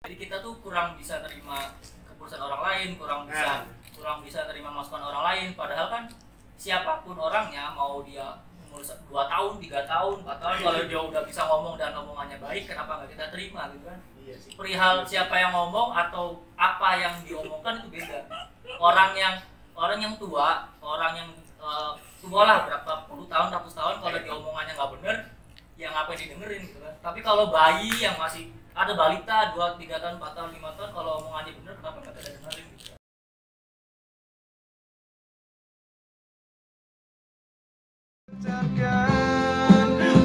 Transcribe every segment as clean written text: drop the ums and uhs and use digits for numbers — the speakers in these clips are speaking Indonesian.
Jadi kita tuh kurang bisa terima keputusan orang lain, kurang bisa terima masukan orang lain. Padahal kan siapapun orangnya, mau dia umur 2 tahun, 3 tahun, 4 tahun, kalau dia udah bisa ngomong dan omongannya baik, kenapa nggak kita terima gitu kan? Perihal siapa yang ngomong atau apa yang diomongkan itu beda. Orang yang tua, orang yang tua lah berapa puluh tahun, ratus tahun, kalau dia omongannya nggak bener, ya ngapain didengerin gitu kan? Tapi kalau bayi yang masih ada balita 2, 3 tahun, 4 tahun, 5 tahun, kalau omongannya bener, kenapa nggak kita dengerin gitu?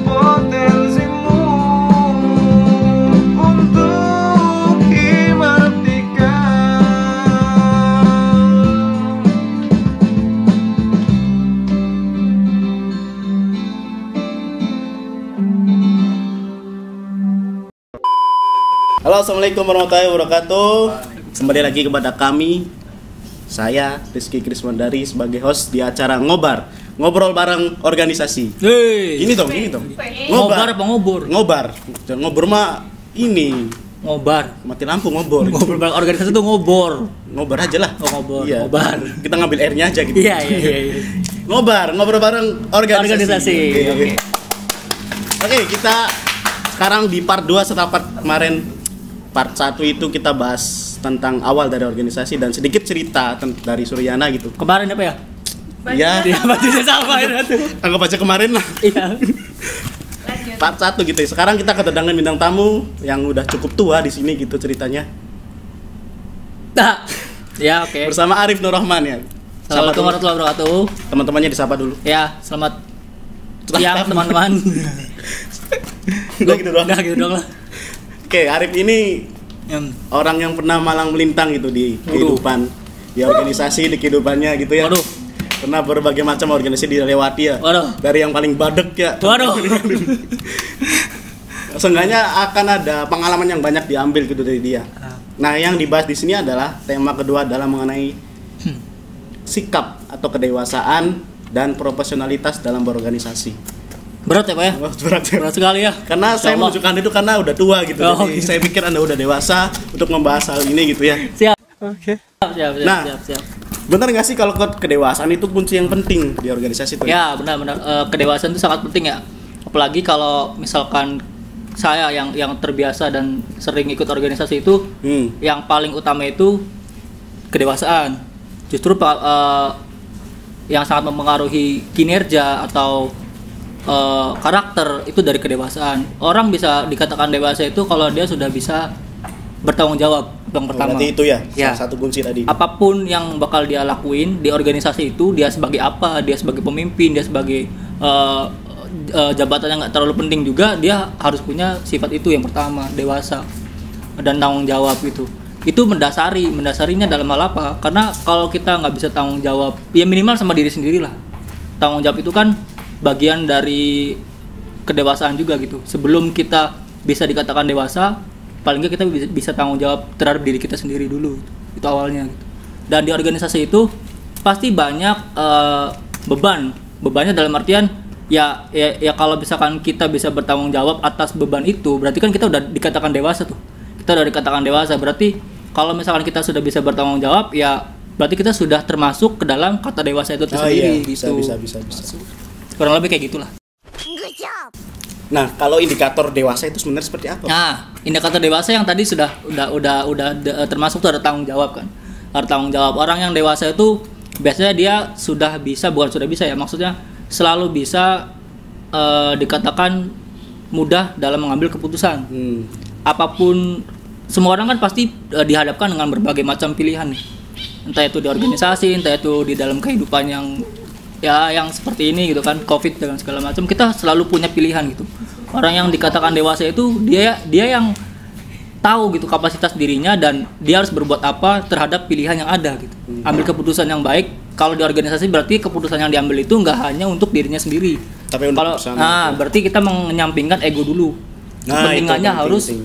Potensimu untuk dimatikan. Halo, assalamualaikum warahmatullahi wabarakatuh. Kembali lagi kepada kami, saya Rizky Krismandari sebagai host di acara Ngobrol bareng organisasi. Gini dong. Ngobar apa ngobor? Ngobar mah ini. Ngobar. Mati lampu ngobor. Ngobrol bareng organisasi itu ngobor. Ngobar aja lah. Oh, ngobor. Iya. Ngobar. Kita ngambil airnya aja gitu. Iya. Ngobrol bareng organisasi. Oke, kita sekarang di part 2 setelah part kemarin. Part 1 itu kita bahas tentang awal dari organisasi dan sedikit cerita dari Suryana gitu. Kemarin apa ya? Iya, Bajunya sama itu. anggap aja kemarin lah. Iya. Part 1 gitu ya. Sekarang kita kedatangan bintang tamu yang udah cukup tua di sini gitu ceritanya. Nah, ya oke. Bersama Arif Nur Rahman ya. Assalamualaikum warahmatullahi wabarakatuh. Teman-temannya disapa dulu. Ya, selamat siang teman-teman. Udah gitu doang. Udah gitu doang lah. Oke, Arif ini orang yang pernah malang melintang gitu di kehidupan, di organisasi, di kehidupannya gitu ya. Waduh. Pernah berbagai macam organisasi dilewati ya. Waduh. Dari yang paling badek ya. Waduh. Seenggaknya akan ada pengalaman yang banyak diambil gitu dari dia. Nah, yang dibahas di sini adalah tema kedua adalah mengenai sikap atau kedewasaan dan profesionalitas dalam berorganisasi. Berat ya Pak ya? Berat sekali ya. Karena saya menunjukkan itu karena udah tua gitu. Oh, Jadi gitu. saya pikir Anda udah dewasa untuk membahas hal ini gitu ya. Siap. Oke. Siap. Benar nggak sih kalau kedewasaan itu kunci yang penting di organisasi itu? Ya, benar. Kedewasaan itu sangat penting ya. Apalagi kalau misalkan saya yang terbiasa dan sering ikut organisasi itu, yang paling utama itu kedewasaan. Justru yang sangat mempengaruhi kinerja atau karakter itu dari kedewasaan. Orang bisa dikatakan dewasa itu kalau dia sudah bisa bertanggung jawab yang pertama. Berarti itu ya, Ya. salah satu kunci tadi. Apapun yang bakal dia lakuin di organisasi itu, dia sebagai apa, dia sebagai pemimpin, dia sebagai jabatan yang nggak terlalu penting juga, dia harus punya sifat itu yang pertama, dewasa dan tanggung jawab itu. Itu mendasarinya dalam hal apa? Karena kalau kita nggak bisa tanggung jawab, ya minimal sama diri sendiri lah. Tanggung jawab itu kan bagian dari kedewasaan juga gitu. Sebelum kita bisa dikatakan dewasa, paling nggak kita bisa tanggung jawab terhadap diri kita sendiri dulu. Itu awalnya gitu. Dan di organisasi itu pasti banyak bebannya dalam artian ya kalau misalkan kita bisa bertanggung jawab atas beban itu, berarti kan kita udah dikatakan dewasa tuh. Kita udah dikatakan dewasa, berarti kalau misalkan kita sudah bisa bertanggung jawab, ya berarti kita sudah termasuk ke dalam kata dewasa itu sendiri. Iya, gitu. bisa. Kurang lebih kayak gitulah. Nah, kalau indikator dewasa itu sebenarnya seperti apa? Nah, indikator dewasa yang tadi sudah termasuk tuh ada tanggung jawab kan. Ada tanggung jawab. Orang yang dewasa itu biasanya dia maksudnya selalu bisa dikatakan mudah dalam mengambil keputusan. Apapun, semua orang kan pasti dihadapkan dengan berbagai macam pilihan nih. Entah itu di organisasi, entah itu di dalam kehidupan yang seperti ini gitu kan, Covid dengan segala macam, kita selalu punya pilihan gitu. Orang yang dikatakan dewasa itu dia yang tahu gitu kapasitas dirinya dan dia harus berbuat apa terhadap pilihan yang ada gitu. Ambil keputusan yang baik. Kalau di organisasi berarti keputusan yang diambil itu nggak hanya untuk dirinya sendiri. Tapi untuk bersama. Berarti kita menyampingkan ego dulu. Kepentingannya harus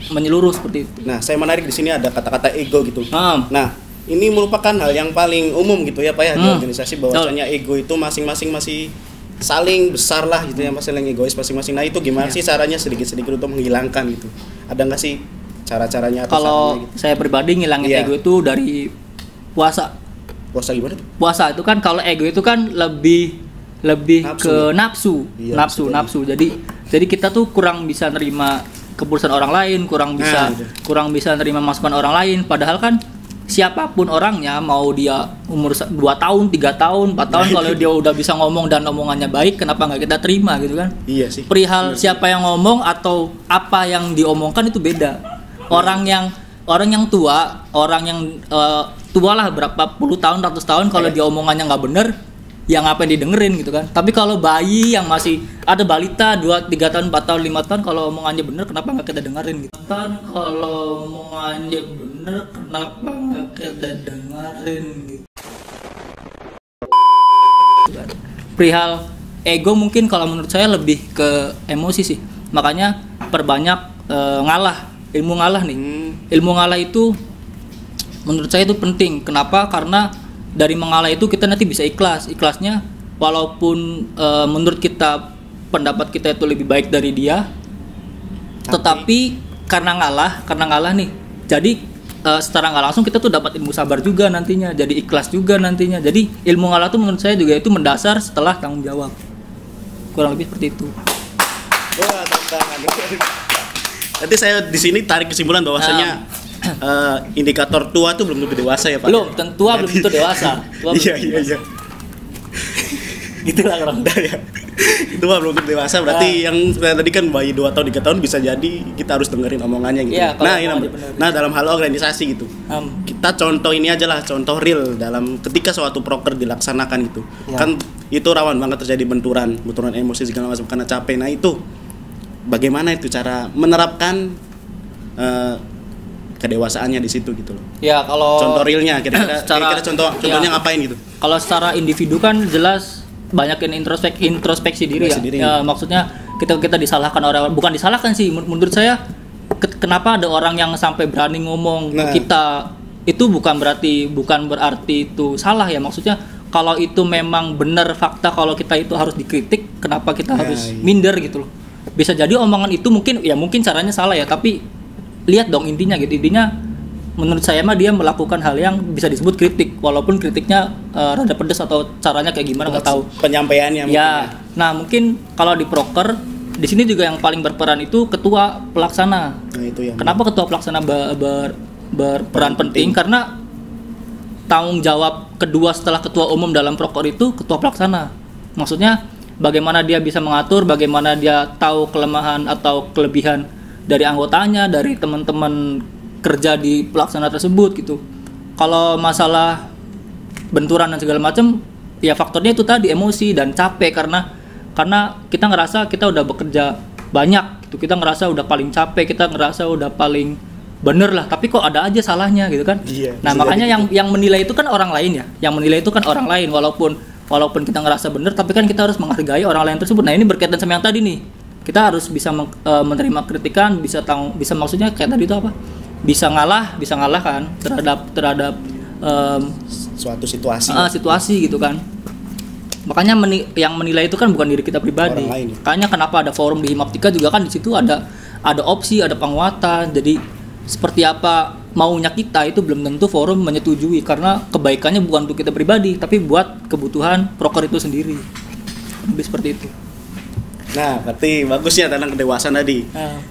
menyeluruh seperti itu. Nah, saya menarik di sini ada kata-kata ego gitu. Nah, ini merupakan hal yang paling umum gitu ya Pak ya di organisasi, bahwasanya ego itu masing-masing masih saling besar lah gitu ya, saling egois masing-masing. Nah, itu gimana sih caranya sedikit-sedikit untuk menghilangkan gitu? Ada nggak sih cara-caranya atau Kalau caranya gitu. saya pribadi ngilangin Iya. ego itu dari puasa. Puasa gimana tuh? Puasa itu kan kalau ego itu kan lebih Nafsu, ke ya? nafsu, Iya, nafsu, bisa nafsu. Jadi kita tuh kurang bisa nerima keputusan orang lain, kurang bisa nerima masukan orang lain. Padahal kan siapapun orangnya, mau dia umur 2 tahun, 3 tahun, 4 tahun, kalau dia udah bisa ngomong dan omongannya baik, kenapa nggak kita terima gitu kan? Iya sih. Perihal siapa yang ngomong atau apa yang diomongkan itu beda. Orang yang tua, orang yang tua lah berapa puluh tahun, ratus tahun, kalau dia omongannya nggak bener, ya ngapain didengerin gitu kan. Tapi kalau bayi yang masih ada balita 2, 3 tahun, 4 tahun, 5 tahun, kalau omongannya bener, kenapa nggak kita dengerin gitu kan? Kalau omongannya bener, kenapa nggak kita dengerin gitu kan. Perihal ego mungkin kalau menurut saya lebih ke emosi sih, makanya perbanyak ngalah, ilmu ngalah nih. Ilmu ngalah itu menurut saya itu penting. Kenapa? Karena dari mengalah itu kita nanti bisa ikhlasnya walaupun menurut kita pendapat kita itu lebih baik dari dia, tetapi karena ngalah nih, jadi secara nggak langsung kita tuh dapat ilmu sabar juga nantinya, jadi ikhlas juga nantinya. Jadi ilmu ngalah tuh menurut saya juga itu mendasar setelah tanggung jawab, kurang lebih seperti itu. Wah, tantangan. Nanti saya di sini tarik kesimpulan bahwasanya indikator tua tuh belum tentu dewasa ya Pak? Belum tentu dewasa. Iya. Gitulah kurang lebih. Ya. Tua belum tentu dewasa, berarti yang tadi kan bayi 2 tahun 3 tahun bisa jadi kita harus dengerin omongannya gitu. Iya, Nah, dalam hal organisasi gitu. Kita contoh ini aja lah, contoh real dalam ketika suatu proker dilaksanakan gitu. Ya. Kan itu rawan banget terjadi benturan emosi segala macam karena capek. Nah, itu bagaimana itu cara menerapkan kedewasaannya di situ gitu loh. Ya kalau Contoh realnya kira-kira contohnya ya, ngapain gitu. Kalau secara individu kan jelas banyakin introspeksi diri ya. Ya, maksudnya kita disalahkan orang, bukan disalahkan sih, menurut saya kenapa ada orang yang sampai berani ngomong ke kita, itu bukan berarti itu salah ya. Maksudnya kalau itu memang benar fakta, kalau kita itu harus dikritik, kenapa kita harus minder gitu loh. Bisa jadi omongan itu mungkin caranya salah ya, tapi lihat dong intinya gitu. Intinya menurut saya mah dia melakukan hal yang bisa disebut kritik, walaupun kritiknya rada pedes atau caranya kayak gimana nggak tahu. Penyampaiannya mungkin. Ya. Nah, mungkin kalau di proker di sini juga yang paling berperan itu ketua pelaksana. Nah, itu yang Kenapa ketua pelaksana berperan penting? Karena tanggung jawab kedua setelah ketua umum dalam proker itu ketua pelaksana. Maksudnya bagaimana dia bisa mengatur, bagaimana dia tahu kelemahan atau kelebihan dari anggotanya, dari teman-teman kerja di pelaksana tersebut gitu. Kalau masalah benturan dan segala macam, ya faktornya itu tadi emosi dan capek karena kita ngerasa kita udah bekerja banyak gitu, kita ngerasa udah paling capek, kita ngerasa udah paling bener lah, tapi kok ada aja salahnya gitu kan. Nah makanya yang menilai itu kan orang lain ya, walaupun kita ngerasa bener, tapi kan kita harus menghargai orang lain tersebut. Nah ini berkaitan sama yang tadi nih, kita harus bisa menerima kritikan, bisa maksudnya kayak tadi itu apa, bisa ngalah kan terhadap suatu situasi situasi gitu kan. Makanya yang menilai itu kan bukan diri kita pribadi. Makanya kenapa ada forum di Himaptika juga kan, di situ ada opsi, ada penguatan. Jadi seperti apa maunya kita itu belum tentu forum menyetujui, karena kebaikannya bukan untuk kita pribadi tapi buat kebutuhan proker itu sendiri. Lebih seperti itu. Nah, berarti bagus ya tentang kedewasaan tadi.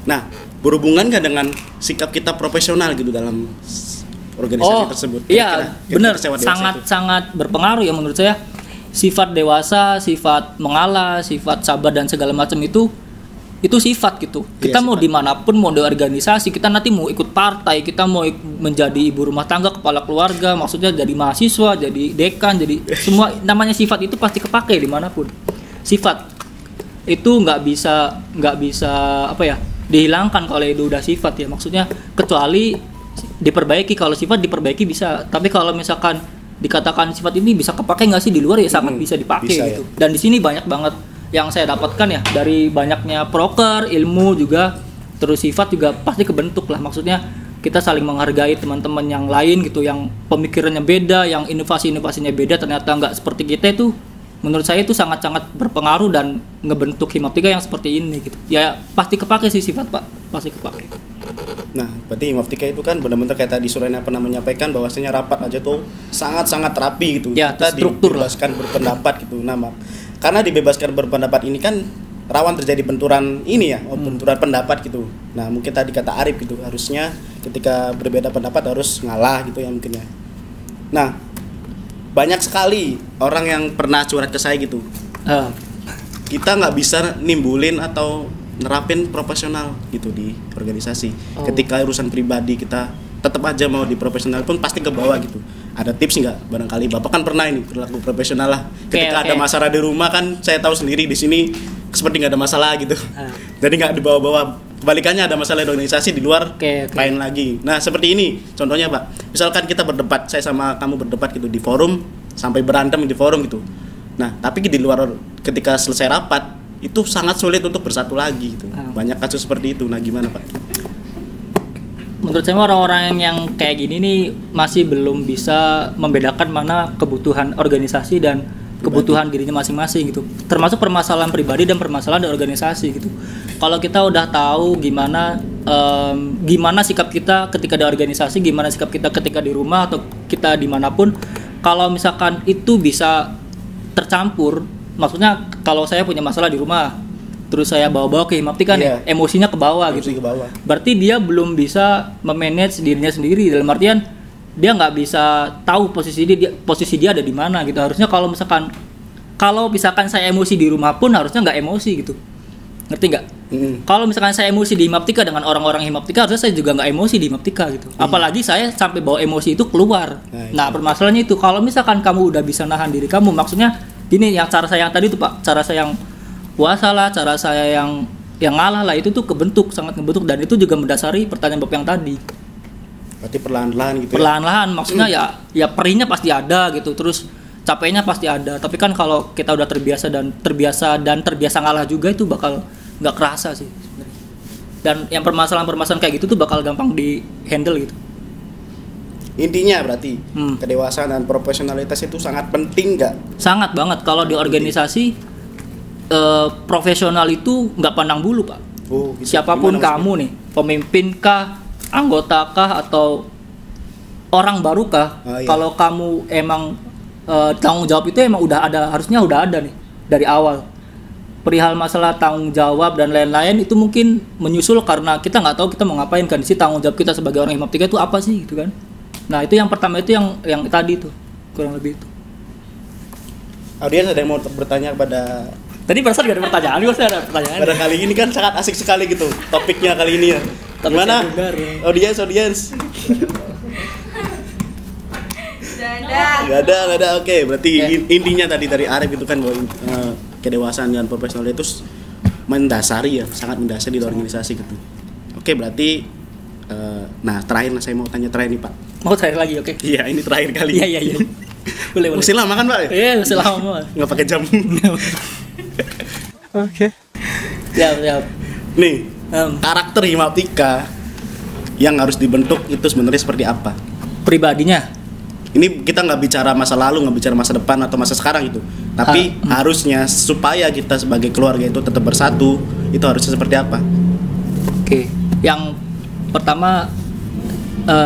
Nah, berhubungan nggak dengan sikap kita profesional gitu dalam organisasi tersebut? Iya, benar. Sangat berpengaruh ya menurut saya. Sifat dewasa, sifat mengalah, sifat sabar dan segala macam itu sifat gitu. Kita mau dimanapun, mau di organisasi, kita nanti mau ikut partai, kita mau menjadi ibu rumah tangga, kepala keluarga, maksudnya jadi mahasiswa, jadi dekan, jadi semua namanya sifat itu pasti kepake dimanapun. Sifat itu nggak bisa dihilangkan kalau itu udah sifat ya, maksudnya kecuali diperbaiki. Kalau sifat diperbaiki bisa, tapi kalau misalkan dikatakan sifat ini bisa kepake nggak sih di luar, ya sangat bisa dipakai gitu. Ya. Dan di sini banyak banget yang saya dapatkan ya, dari banyaknya proker, ilmu juga, terus sifat juga pasti kebentuk lah. Maksudnya kita saling menghargai teman-teman yang lain gitu, yang pemikirannya beda, yang inovasinya beda, ternyata nggak seperti kita. Itu menurut saya itu sangat-sangat berpengaruh dan ngebentuk Himaptika yang seperti ini gitu. Ya pasti kepake sih sifat Pak, pasti kepake. Nah, berarti Himaptika itu kan benar-benar kayak tadi Surena pernah menyampaikan bahwasanya rapat aja tuh sangat-sangat rapi gitu. Ya, Kita terstruktur lah. dibebaskan berpendapat gitu. Nah, karena dibebaskan berpendapat ini kan rawan terjadi benturan ini ya, benturan pendapat gitu. Nah, mungkin tadi kata Arif gitu, harusnya ketika berbeda pendapat harus ngalah gitu ya mungkin ya. Nah, banyak sekali orang yang pernah curhat ke saya gitu. Kita nggak bisa nimbulin atau nerapin profesional gitu di organisasi. Ketika urusan pribadi kita tetap aja mau di profesional pun pasti ke bawah gitu. Ada tips nggak? Barangkali Bapak kan pernah ini berlaku profesional lah. Ketika ada masalah di rumah kan saya tahu sendiri di sini seperti nggak ada masalah gitu. Jadi nggak dibawa-bawa. Kebalikannya ada masalah di organisasi di luar main lagi. Nah seperti ini contohnya Pak. Misalkan kita berdebat, saya sama kamu berdebat gitu di forum sampai berantem di forum gitu. Nah tapi di luar ketika selesai rapat itu sangat sulit untuk bersatu lagi gitu. Banyak kasus seperti itu. Nah gimana Pak? Menurut saya orang-orang yang kayak gini nih masih belum bisa membedakan mana kebutuhan organisasi dan kebutuhan dirinya masing-masing gitu. Termasuk permasalahan pribadi dan permasalahan di organisasi gitu. Kalau kita udah tahu gimana sikap kita ketika di organisasi, gimana sikap kita ketika di rumah atau kita dimanapun, kalau misalkan itu bisa tercampur, maksudnya kalau saya punya masalah di rumah terus saya bawa-bawa ke Himaptika nih, emosinya ke bawah gitu. Berarti dia belum bisa memanage dirinya sendiri, dalam artian dia nggak bisa tahu posisi dia ada di mana gitu. Harusnya kalau misalkan saya emosi di rumah pun harusnya nggak emosi gitu, ngerti nggak? Kalau misalkan saya emosi di Himaptika dengan orang-orang Himaptika, harusnya saya juga nggak emosi di Himaptika gitu. Apalagi saya sampai bawa emosi itu keluar. Nah permasalahannya itu kalau misalkan kamu udah bisa nahan diri kamu, maksudnya gini, yang cara saya yang tadi tuh Pak, cara saya yang puasa lah, cara saya yang ngalah lah, itu tuh sangat ngebentuk, dan itu juga mendasari pertanyaan Bapak yang tadi. Berarti perlahan-lahan gitu. Perlahan-lahan maksudnya ya perihnya pasti ada gitu, terus capeknya pasti ada. Tapi kan kalau kita udah terbiasa ngalah juga, itu bakal nggak kerasa sih sebenarnya. Dan yang permasalahan kayak gitu tuh bakal gampang di handle gitu. Intinya berarti kedewasaan dan profesionalitas itu sangat penting nggak? Sangat banget. Kalau di organisasi profesional itu nggak pandang bulu Pak. Gitu. Siapapun kamu nih, pemimpin kah, anggota kah, atau orang baru kah, kalau kamu emang tanggung jawab itu emang harusnya udah ada nih dari awal. Perihal masalah tanggung jawab dan lain-lain itu mungkin menyusul karena kita nggak tahu kita mau ngapain kan. Di tanggung jawab kita sebagai orang Himaptika itu apa sih gitu kan. Nah itu yang pertama, itu yang tadi tuh kurang lebih itu. Audiens ada yang mau bertanya kepada... Tadi perasaan gak ada pertanyaan, gue ada pertanyaan. Pada kali ini kan sangat asik sekali gitu topiknya kali ini ya. Gimana? Audiens? Gak ada. Oke, berarti intinya tadi dari Arif itu kan bahwa kedewasaan dan profesional itu mendasari ya, sangat mendasari di organisasi gitu. Oke, berarti nah terakhir saya mau tanya terakhir nih Pak. Mau terakhir lagi, oke? Iya, ini terakhir kali. Iya. Boleh. Masih lama kan Pak? Iya, masih lama. Nggak pakai jam. Oke. Siap. Nih, karakter Himaptika yang harus dibentuk itu sebenarnya seperti apa? Pribadinya. Ini kita nggak bicara masa lalu, nggak bicara masa depan atau masa sekarang gitu. Tapi harusnya supaya kita sebagai keluarga itu tetap bersatu, itu harusnya seperti apa? Oke. Yang pertama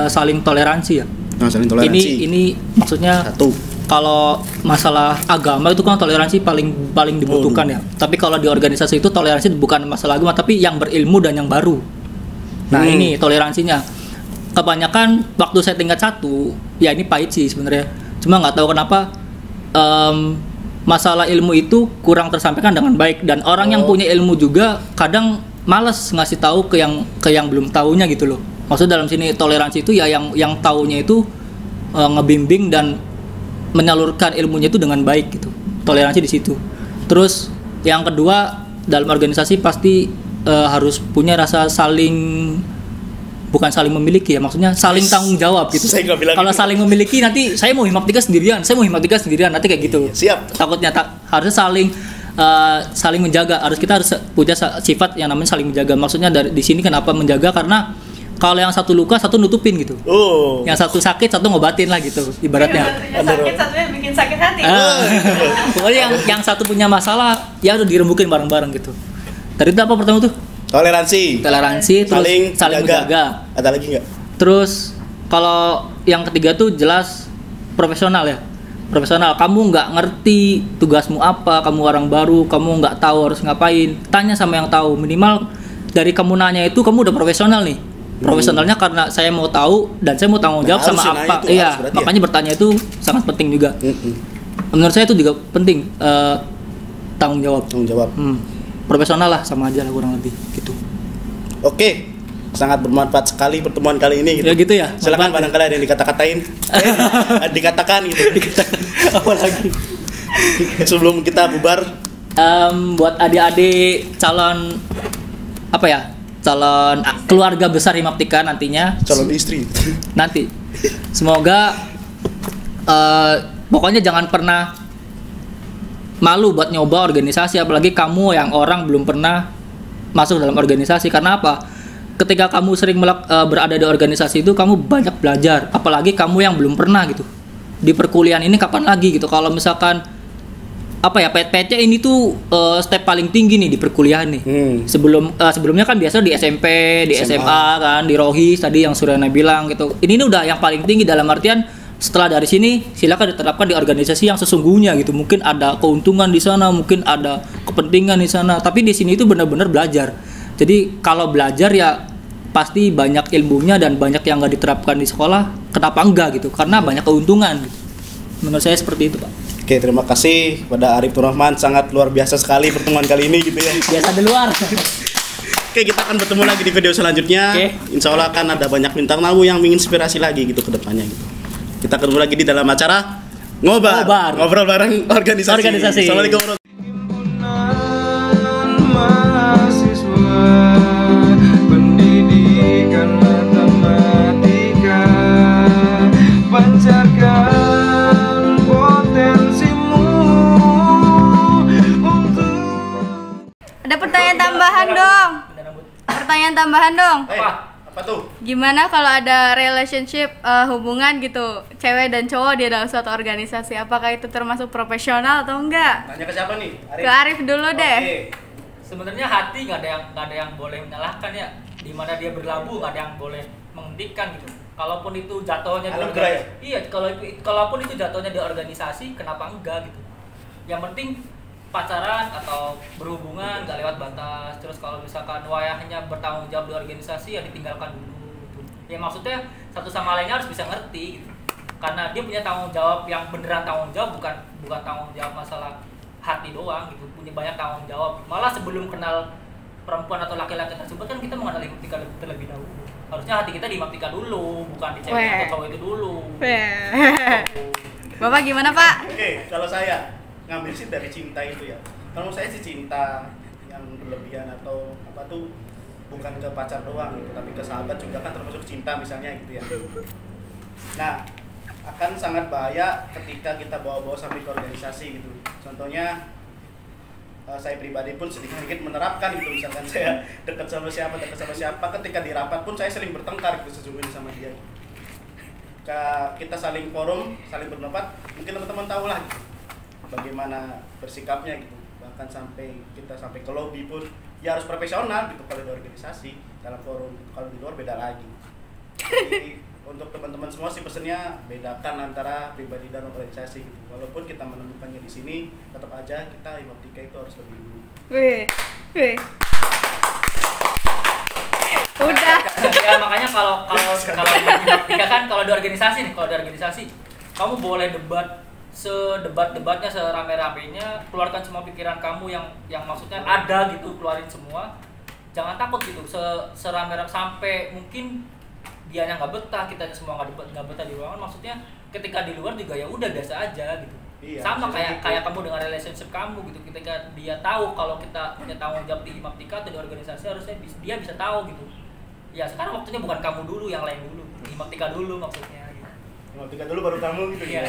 saling toleransi ya. Nah, saling toleransi. Ini maksudnya satu. Kalau masalah agama itu kan toleransi paling dibutuhkan ya. Tapi kalau di organisasi itu toleransi bukan masalah agama, tapi yang berilmu dan yang baru. Nah ini toleransinya. Kebanyakan waktu saya tingkat 1, ya ini pahit sih sebenarnya. Cuma nggak tahu kenapa masalah ilmu itu kurang tersampaikan dengan baik, dan orang yang punya ilmu juga kadang malas ngasih tahu ke yang belum tahunya gitu loh. Maksud dalam sini toleransi itu ya yang tahunya itu ngebimbing dan menyalurkan ilmunya itu dengan baik gitu. Toleransi di situ. Terus yang kedua, dalam organisasi pasti harus punya rasa bukan saling memiliki ya, maksudnya saling tanggung jawab gitu. Kalau gitu. Saling memiliki nanti saya mau Himaptika sendirian nanti kayak gitu. Siap. Takutnya harusnya saling menjaga. Kita harus punya sifat yang namanya saling menjaga. Maksudnya di sini kenapa menjaga, karena kalau yang satu luka, satu nutupin gitu. Yang satu sakit, satu ngobatin lah gitu ibaratnya. Sakit, satunya bikin sakit hati. Pokoknya yang satu punya masalah, ya udah dirembukin bareng-bareng gitu. Tadi itu apa pertama tuh? toleransi, terus saling menjaga. Ada lagi nggak? Terus kalau yang ketiga tuh jelas profesional ya. Profesional, kamu nggak ngerti tugasmu apa, kamu orang baru, kamu nggak tahu harus ngapain, tanya sama yang tahu. Minimal dari kamu nanya itu kamu udah profesional nih. Profesionalnya karena saya mau tahu dan saya mau tanggung jawab sama apa. Iya, makanya bertanya itu sangat penting juga. Menurut saya itu juga penting, tanggung jawab. Profesional lah, sama aja lah kurang lebih gitu. Oke, sangat bermanfaat sekali pertemuan kali ini gitu. Ya gitu ya. Silakan barangkali ada yang dikatakan gitu. Apa lagi? Sebelum kita bubar, buat adik-adik calon apa ya? Calon keluarga besar Himaptika nantinya. calon istri. Nanti semoga pokoknya jangan pernah malu buat nyoba organisasi, apalagi kamu yang orang belum pernah masuk dalam organisasi. Karena apa? Ketika kamu sering berada di organisasi itu, kamu banyak belajar, apalagi kamu yang belum pernah gitu. Di perkuliahan ini kapan lagi gitu. Kalau misalkan apa ya, PC ini tuh step paling tinggi nih di perkuliahan nih. Sebelumnya kan biasa di SMP, di SMA kan, di Rohis tadi yang Suryana bilang gitu. Ini udah yang paling tinggi, dalam artian setelah dari sini silakan diterapkan di organisasi yang sesungguhnya gitu. Mungkin ada keuntungan di sana, mungkin ada kepentingan di sana, tapi di sini itu benar-benar belajar. Jadi kalau belajar ya pasti banyak ilmunya dan banyak yang nggak diterapkan di sekolah. Kenapa enggak gitu? Karena banyak keuntungan. Menurut saya seperti itu, Pak. Oke, terima kasih kepada Arif Nur Rahman, sangat luar biasa sekali pertemuan kali ini gitu ya. Biasa di luar. Oke, kita akan bertemu lagi di video selanjutnya. Insya Allah akan ada banyak bintang tamu yang menginspirasi lagi gitu ke depannya gitu. Kita ketemu lagi di dalam acara ngobrol bareng organisasi. Assalamualaikum warahmatullahi Himpunan mahasiswa pendidikan matematika, pancarkan potensimu untuk. Ada pertanyaan tambahan dong. Pertanyaan tambahan dong. Apa tuh? Gimana kalau ada relationship hubungan gitu, cewek dan cowok di dalam suatu organisasi, apakah itu termasuk profesional atau enggak? Nanya ke siapa nih? Ke Arif dulu deh. Sebenarnya hati nggak ada yang boleh menyalahkan ya. Di mana dia berlabuh nggak ada yang boleh menghentikan gitu. Kalaupun itu jatuhnya di organisasi, iya, kalaupun itu jatuhnya di organisasi, kenapa enggak gitu? Yang penting pacaran atau berhubungan nggak lewat batas. Terus kalau misalkan wayahnya bertanggung jawab di organisasi, ya ditinggalkan dulu gitu. Ya maksudnya satu sama lainnya harus bisa ngerti gitu. Karena dia punya tanggung jawab yang beneran tanggung jawab, bukan tanggung jawab masalah hati doang gitu. Punya banyak tanggung jawab. Malah sebelum kenal perempuan atau laki-laki tersebut kan kita mengenal Himaptika terlebih dahulu. Harusnya hati kita di Himaptika dulu, bukan di cewek atau cowok itu dulu. Bapak gimana, Pak? Oke, kalau saya ngambil sih dari cinta itu ya. Kalau saya sih cinta yang berlebihan atau apa tuh bukan ke pacar doang gitu, tapi ke sahabat juga kan termasuk cinta misalnya gitu ya. Nah, akan sangat bahaya ketika kita bawa-bawa sampai ke organisasi gitu. Contohnya saya pribadi pun sedikit-sedikit menerapkan gitu, misalkan saya dekat sama siapa, ketika di rapat pun saya sering bertengkar gitu sesungguhnya sama dia. Kita saling forum, saling berpendapat, mungkin teman-teman tahu lah gitu, bagaimana bersikapnya gitu. Bahkan kita sampai ke lobby pun ya harus profesional gitu kalau di organisasi, dalam forum gitu. Kalau di luar beda lagi. Jadi untuk teman-teman semua sih pesannya bedakan antara pribadi dan organisasi gitu. Walaupun kita menemukannya di sini, tetap aja kita Himaptika itu harus lebih dulu. Udah. Ya makanya kalau Himaptika kan kalau di organisasi kamu boleh debat sedebat-debatnya, serame-ramenya, keluarkan semua pikiran kamu yang maksudnya ada gitu, keluarin semua. Jangan takut gitu, serame-rame sampai mungkin dianya nggak betah, kitanya semua nggak betah di ruangan. Maksudnya ketika di luar juga ya udah biasa aja gitu. Iya, sama kayak kamu dengan relationship kamu gitu. Ketika dia tahu kalau kita punya tanggung jawab di Himaptika atau di organisasi, harusnya dia bisa tahu gitu. Ya sekarang waktunya bukan kamu dulu, yang lain dulu. Himaptika dulu maksudnya gitu. Himaptika dulu baru kamu gitu ya.